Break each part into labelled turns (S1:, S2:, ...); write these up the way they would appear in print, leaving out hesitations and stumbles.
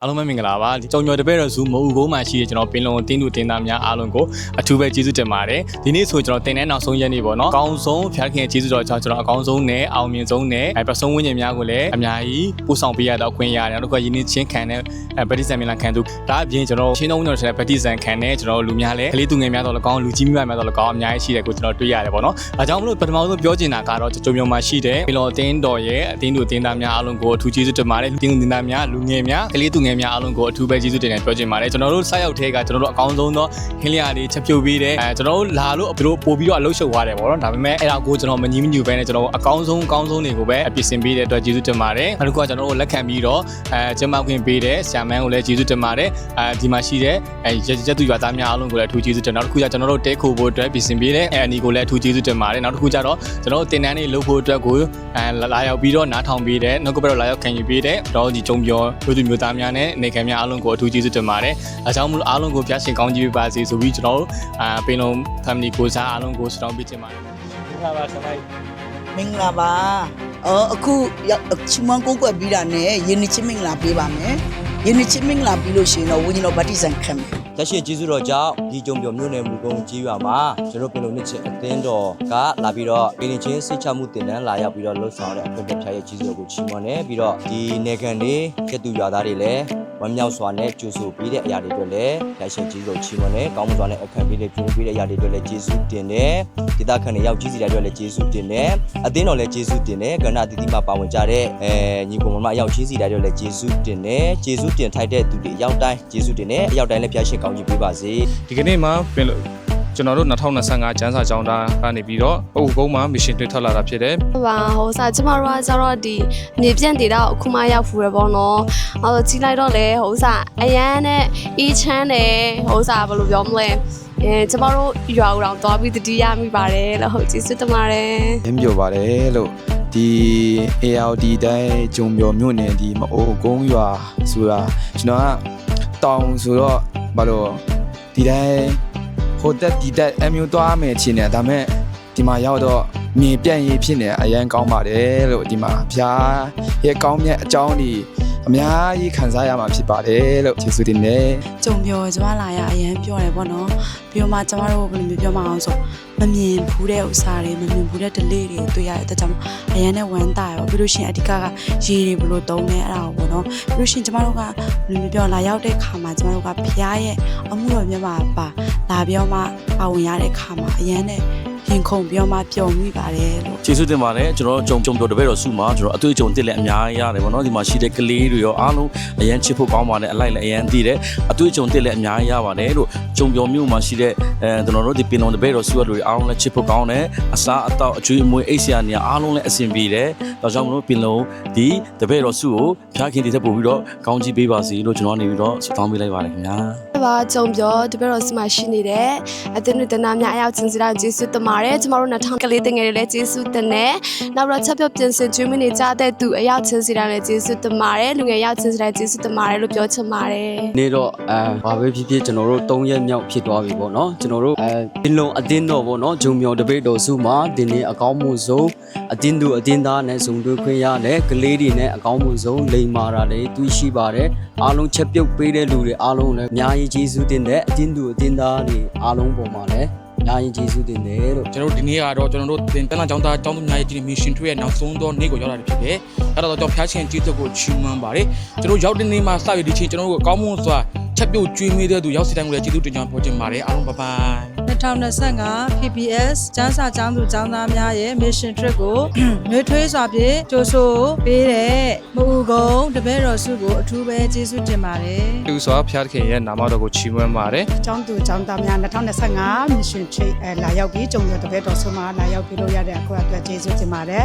S1: အားလုံးပဲမင်္ဂလာပါကြုံကျော်တပည့်တော်စုမအူကုန်းမှာရှိတဲ့ကျွန်တော်ပင်လုံတင်းသူတင်းသားများအားလုံးကိုအထူးပဲကျေးဇူးတင်ပါတယ်ဒီနေ့ဆိုကျွန်တော်တင်တဲ့နောက်ဆုံးရက်နေ့ပေါ့နော်အကောင်းဆုံးဖျားခင်ကျေးဇူးတော်ကြောင့်ကျွန်တော်အကောင်းဆုံးနဲ့အောင်မြင်ဆုံးနဲ့ပစုံဝင်းကျင်များကိုလည်းအများကြီးပို့ဆောင်ပေးရတော့ခွင့်ရတယ်နောက်တစ်ခါယင်းနှချင်းခံတဲ့ဗတ္တိဇံမင်္ဂလာခံသူဒါအပြင်ကျွန်တော်ရှင်းသုံးကျွန်တော်ဗတ္တိဇံခံတဲ့ကျွန်တော်လူများလည်းကလေးသူငယ်များတော့လည်းကောင်းလူကြီးများတော့လည်းကောင်းအများကြီးရှိတယ်ကိုကျွန်တော်တွေ့ရတယ်ပေါ့နော်ဒါကြောင့်မလို့ပထမဆုံးပြောချင်တာကတော့ကြုံကျော်မှာရှိတဲ့ပင်လုံအတင်းတော်ရဲ့အတင်းသူတင်းသားများအားလုံးကိုအထူးကျေးဇူးတင်ပါတယ်တင်းသူတင်းသားများလူငယ်များကလေးသူငယ်များအားလုံးကိုအထူးပဲကျေးဇူးတင်တယ်ပြောချင်ပါတယ်ကျွန်တော်တို့စိုက်ရောက်ထဲကကျွန်တော်တို့အကောင်းဆုံးသောဟင်းလျာလေးချက်ပြုတ်ပေးတယ်ကျွန်တော်တို့လာလို့သူတို့ပို့ပြီးတော့အလုပ်ရှုပ်သွားတယ်ပေါ့နော်ဒါပေမဲ့အဲ့ဒါကိုကျွန်တော်မငြင်းမညူပဲနဲ့ကျွန်တော်အကောင်းဆုံးတွေကိုပဲအပြည့်စင်ပေးတဲ့အတွက်ကျေးဇူးတင်ပါတယ်နောက်တစ်ခုကကျွန်တော်တို့လက်ခံပြီးတော့ကျမခွင့်ပေးတဲ့ဆရာမန်းကိုလည်းကျေးဇူးတင်ပါတယ်ဒီမှာရှိတဲ့ရက်သူရွာသားများအားလုံးကိုလည်းအထူးကျေးဇူးတင်နောက်တစ်ခုကကျွန်တော်တို့တဲခိုဖို့အတွက်ပြင်ဆင်ပေးတဲ့အနီကိုလည်းအထူးကျေးဇူးတင်ပါတယ်နောက်တစ်ခုကျတော့ကျွန်တော်တို့တင်တန်းလေးလုပ်ဖို့အတွက်ကိုလာရောက်ပြီးတော့နားထောင်ပေးတဲ့နောက်ကဘက်တော့လာရောက်ခံယူပေးတဲ့တော့ဒီကြုံပြောလူသူမျိုးသားများနဲ့နေခံများအားလုံးကိုအထူးကျေးဇူးတင်ပါတယ်အကြောင်းမလို့အားလုံးကိုဖျားရှင်ကောင်းကြီးပေးပါစေဆိုပြီးကျွန်တော်တို့ပင်လုံ family ကိုစားအားလုံးကိုဆုတောင်းပေးချင်ပါတယ်မင်္ဂလာပါဆမိုင်း
S2: မင်္ဂလာပါအခုချီမန်ကိုကွက်ပြီးတာနဲ့ယင်းချင်းမင်္ဂလာပေးပါမယ်ယင်းချင်းမင်္ဂလာပြီးလို့ရှိရင်တော့ဝင်းကြီးတော်ဗတ္တိဇံခံမယ်
S3: လက်ရှိကျေးဇူးတော်ကြောင့်ဒီကြုံပြောမြို့နယ်မူကုန်းကြီးရွာမှာကျွန်တော်ပင်လုံနှစ်ချင်းအသင်းတော်ကလာပြီးတော့ပင်ချင်းစိတ်ချမှုတင်တန်းလာရောက်ပြီးတော့လှုပ်ဆောင်တဲ့အခွင့်အရေးကျေးဇူးတော်ကိုချီးမွမ်းတယ်ပြီးတော့ဒီနေခံတွေကျက်သူရွာသားတွေလည်းဝမ်းမြောက်စွာနဲ့ကြိုဆိုပြီးတဲ့အရာတွေတွေလည်းလက်ရှိကျေးဇူးတော်ချီးမွမ်းတယ်ကောင်းမှုစွာနဲ့အခမ်းပေးတဲ့ပြုပေးတဲ့အရာတွေတွေလည်းကျေးဇူးတင်တယ်ဒေသခံတွေရောက်ကြီးစီတိုင်းတွေလည်းကျေးဇူးတင်တယ်အသင်းတော်လည်းကျေးဇူးတင်တယ်ကဏ္ဍအသီးသီးမှာပါဝင်ကြတဲ့ညီကောင်မရောက်ကြီးစီတိုင်းတွေလည်းကျေးဇူးတင်တယ်ကျေးဇူးတင်ထိုက်တဲ့သူတွေရောက်တိုင်းကျေးဇူးတင်တယ်အရောက်တိုင်းလည်းဖျားရှင်ကောင်းကြီးပေးပါစေ
S1: ဒီကနေ့မှာပြင်လို့ကျွန်တော်တို့2025ကျန်းစာကျောင်းသားကနေပြီးတော့အုပ်ကုန်းမှာမရှင်တွေ့ထွက်လာတာဖြစ်တယ်
S4: ။ဟာဟိုစားကျမတို့ကကျတော့ဒီနေပြန့်ဒေတာအခုမှရောက်ဖူးရပေါ့နော်။ကြီးလိုက်တော့လေဟိုစားအရန်နဲ့အေးချမ်းတယ်ဟိုစားဘယ်လိုပြောမလဲ။ကျမတို့ရွာဦးတော်သွားပြီးတတိယမိပါတယ်လို့ဟုတ်ကျေးဇူးတင်ပါတယ်
S5: ။ရင်းပြောပါတယ်လို့ဒီ ALD တိုင်းဂျုံပြောမြို့နယ်ဒီမအိုကုန်းရွာဆိုတာကျွန်တော်ကတောင်ဆိုတော့ဘာလို့ဒီတိုင်းဟိုတက်ဒီတက်အမျိုးသွားမယ်ချင်းနေဒါမဲ့ဒီမှာရောက်တော့မြေပြန့်ရေးဖြစ်နေအရန်ကောင်းပါတယ်လို့ဒီမှာဖျားရဲ့ကောင်းမြတ်အကြောင်းဒီအများကြီးခံစားရမှာဖြစ်ပါတယ်လို့ကျေးဇူးတင်တယ်က
S6: ြုံပြောကျမလာရအရန်ပြောတယ်ပေါ့နော်ပြီးတော့မှကျမတို့ဘယ်လိုမျိုးပြောမအောင်ဆိုမမြင်ဘူးတဲ့ဥစ္စာတွေမမြင်ဘူးတဲ့ delay တွေတွေ့ရတဲ့အတွက်ကြောင့်အရန်နဲ့ဝမ်းသာရောပြီးလို့ရှိရင်အဓိကရေတွေဘယ်လိုတုံးလဲအဲ့ဒါကိုပေါ့နော်ပြီးလို့ရှိရင်ကျမတို့ကဘယ်လိုမျိုးပြောလာရောက်တဲ့ခါမှာကျမတို့ကဖျားရဲ့အမှုတော်မြတ်မှာပါလာပြောမှပါဝင်ရတဲ့ခါမှာအရန်နဲ့ရင်ခုန်ပြောမှပျော်မိပါတယ်လို့
S7: ကျေးဇူးတင်ပါတယ်ကျွန်တော်ကြုံပြောတပည့်တော်စုမှာကျွန်တော်အတွေ့အကြုံတစ်လည်းအများကြီးရတယ်ပေါ့နော်ဒီမှာရှိတဲ့ကလေးတွေရောအားလုံးအရန်ချစ်ဖို့ကောင်းပါတယ်အလိုက်လည်းအရန်သိတယ်အတွေ့အကြုံတစ်လည်းအများကြီးရပါတယ်လို့ကြုံပြောမျိုးမှာရှိတဲ့ကျွန်တော်တို့ဒီပင်လုံတပည့်တော်စုရတွေအားလုံးလည်းချစ်ဖို့ကောင်းတယ်အစားအသောက်အကျွေးအမွေးအိတ်ဆရာနေအားလုံးလည်းအဆင်ပြေတယ်ဒါကြောင့်မလို့ပင်လုံဒီတပည့်တော်စုကိုဖျားခင်တည်တဲ့ပို့ပြီးတော့ကောင်းချီးပေးပါစေလို့ကျွန်တော်နေပြီးတော့ဆုတောင်းပေးလိုက်ပါတယ်ခင်ဗျာ
S4: ပါကြုံပြောတပည့်တော်စီမှာရှိနေတဲ့အသင်းတွေတနာများအရောက်ချင်းစီတိုင်းကျေးဇူးတင်ပါတယ်ကျမတို့2000ကလေးတင်ငယ်တွေလည်းကျေးဇူးတင်တယ်နောက်တော့ချက်ပြုတ်ပြင်ဆင်ကျွေးမနေကြတဲ့သူအရောက်ချင်းစီတိုင်းလည်းကျေးဇူးတင်ပါတယ်လူငယ်ရောက်ချင်းစီတိုင်းကျေးဇူးတင်ပါတယ်လို့ပြောချင်ပါတယ်န
S3: ေ့တော့ဘာပဲဖြစ်ဖြစ်ကျွန်တော်တို့3ရက်မြောက်ဖြစ်သွားပြီပေါ့နော်ကျွန်တော်တို့ပင်လုံအသင်းတော်ပေါ့နော်ဂျုံမြော်တပိတ်တော်စုမှာဒီနေ့အကောင်းမှုဆုံးအသင်းသူအသင်းသားနဲ့စုံတွေ့ခွင့်ရတယ်ကလေးတွေနဲ့အကောင်းမှုဆုံးလိမ်မာတာတွေတွေ့ရှိပါတယ်အားလုံးချက်ပြုတ်ပေးတဲ့လူတွေအားလုံးလည်းအများကြီးကျေးဇူးတင်တဲ့အသင်းသူအသင်းသားတွေအားလုံးပေါ်မှာလည်းအများကြီးကျေးဇူးတင်တယ်လို့က
S1: ျွန်တော်တို့ဒီနေ့ကတော့ကျွန်တော်တို့တင်တန်းလာကျောင်းသားကျောင်းသူများရဲ့ဒီမရှင်ထွေးရဲ့နောက်ဆုံးသောနေ့ကိုရောက်လာတယ်ဖြစ်တယ်အဲ့တော့ကျွန်တော်ဖျားရှင်ကျေးဇူးကိုချီးမွမ်းပါတယ်ကျွန်တော်ရောက်တဲ့နေ့မှာစရဒီချင်းကျွန်တော်တို့အကောင်းမှုစွာချက်ပြုတ်ကျွေးမွေးတဲ့သူရောက်စီတိုင်းကိုလည်းကျေးဇူးတင်ကြောင်းပြောချင်ပါတယ်အားလုံးဘိုင်ဘိုင်
S6: 2025 PBS ကျန်းစာကျောင်းသူကျောင်းသားများရဲ့ mission trip ကိုနှွေးထွေးစွာဖြင့်ကြိုဆိုပေးတဲ့မအူကုန်းတပည့်တော်စုကိုအထူးပဲကျေးဇူးတင်ပါတယ်
S1: သူစွာဖျားခင်ရဲ့နာမတော်ကိုချီးမွမ်းပါတယ်က
S8: ျောင်းသူကျောင်းသားများ2025 mission trip လာရောက်ပြီးကြုံရတပည့်တော်စုမှာလာရောက်ပြီးလို့ရတဲ့အခုအတွက်ကျေးဇူးတင်ပါတယ်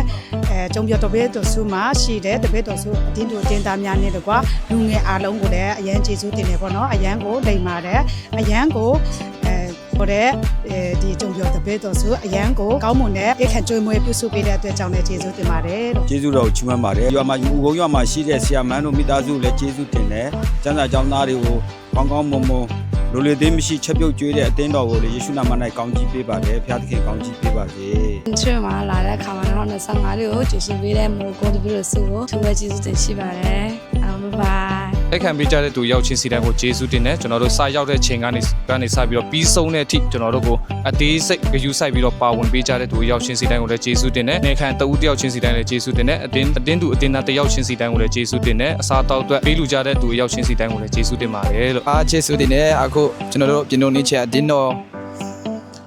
S8: ကြုံရတပည့်တော်စုမှာရှိတဲ့တပည့်တော်စုအတင်းသူအတင်းသားများနဲ့တကွာလူငယ်အားလုံးကိုလည်းအရန်ကျေးဇူးတင်တယ်ပေါ့နော်အရန်ကိုလိမ်ပါတယ်အရန်ကိုဟိုတဲ့ဒီကြုံပြောတပည့်တော်စုအရန်ကိုကောင်းမွန်တဲ့အခန့်ကျွေးမွေးပြုစုပေးတဲ့အတွက်ကြောင့်လည်းကျေးဇူးတင်ပါတယ်လို့
S5: ကျေးဇူးတော်ချီးမွမ်းပါတယ်ရွာမှာဥကုန်းရွာမှာရှိတဲ့ဆရာမန်းတို့မိသားစုလည်းကျေးဇူးတင်တယ်ကျမ်းစာကျောင်းသားတွေကိုကောင်းကောင်းမွန်မွန်လိုလေသေးမရှိချက်ပြုတ်ကျွေးတဲ့အသင်းတော်ကိုလည်းယေရှုနာမ၌ကောင်းချီးပေးပါတယ်ဖျားသခင်ကောင်းချီးပေးပါစေခ
S4: ျွေမှာလာတဲ့ခါမှာ2025လေးကိုကျေးဇူးပေးတဲ့မိုးကုန်းတပည့်တော်စုကိုသူပဲကျေးဇူးတင်ရှိပါတယ်အားလုံးဘိုင်
S9: လက်ခံပေးကြတဲ့သူရောက်ချင်းစီတိုင်းကိုကျေးဇူးတင်တယ်ကျွန်တော်တို့စာရောက်တဲ့ချိန်ကနေစပြီးတော့ပြီးဆုံးတဲ့အထိကျွန်တော်တို့ကိုအသေးစိတ်ဂရုစိုက်ပြီးတော့ပါဝင်ပေးကြတဲ့သူရောက်ချင်းစီတိုင်းကိုလည်းကျေးဇူးတင်တယ်နေခံတဦးတယောက်ချင်းစီတိုင်းလည်းကျေးဇူးတင်တယ်အတင်းသူအတင်းသားတယောက်ချင်းစီတိုင်းကိုလည်းကျေးဇူးတင်တယ်အစားတောက်အတွက်ပေးလူကြတဲ့သူရောက်ချင်းစီတိုင်းကိုလည်းကျေးဇူးတင်ပါတယ်လို့
S5: အားကျေးဇူးတင်တယ်အခုကျွန်တော်တို့ပြင်လို့နေချင်အတင်းတော်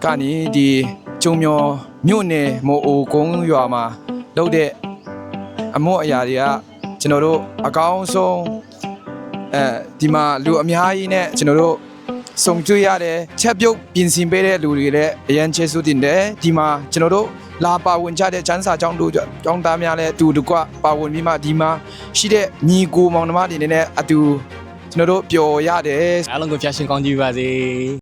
S5: ကနေဒီကျုံမျောမြို့နယ်မိုအိုကုန်းရွာမှာလုပ်တဲ့အမို့အရာတွေကကျွန်တော်တို့အကောင်းဆုံးဒီမှာလူအများကြီးနဲ့ကျွန်တော်တို့စုံတွေ့ရတယ်ချက်ပြုတ်ပြင်ဆင်ပေးတဲ့လူတွေလည်းအရန်ကျေးဇူးတင်တယ်ဒီမှာကျွန်တော်တို့လာပါဝင်ကြတဲ့ချမ်းစာကျောင်းတို့ကျောင်းသားများလည်းအတူတကွပါဝင်ပြီးမှဒီမှာရှိတဲ့ညီကိုမောင်နှမတွေနဲ့အတူကျွန်တော်တို့ပျော်ရတယ်
S1: အားလုံးကိုဖျားရှင်ကောင်းကြည့်ပါစေ